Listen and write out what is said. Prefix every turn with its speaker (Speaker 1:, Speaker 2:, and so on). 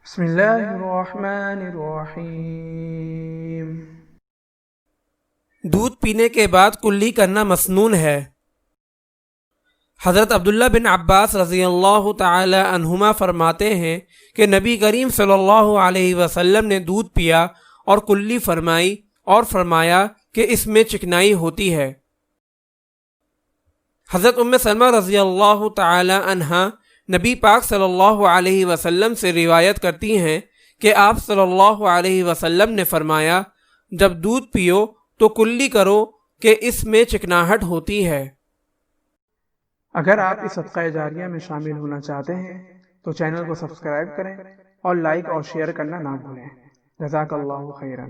Speaker 1: بسم اللہ الرحمن الرحیم۔
Speaker 2: دودھ پینے کے بعد کلی کرنا مسنون ہے۔ حضرت عبداللہ بن عباس رضی اللہ تعالی عنہما فرماتے ہیں کہ نبی کریم صلی اللہ علیہ وسلم نے دودھ پیا اور کلی فرمائی اور فرمایا کہ اس میں چکنائی ہوتی ہے۔ حضرت ام سلمہ رضی اللہ تعالی عنہا نبی پاک صلی اللہ علیہ وسلم سے روایت کرتی ہیں کہ آپ صلی اللہ علیہ وسلم نے فرمایا، جب دودھ پیو تو کلی کرو کہ اس میں چکناہٹ ہوتی ہے۔
Speaker 1: اگر آپ اس صدقہ جاریہ میں شامل ہونا چاہتے ہیں تو چینل کو سبسکرائب کریں اور لائک اور شیئر کرنا نہ بھولیں۔ جزاک اللہ خیرا۔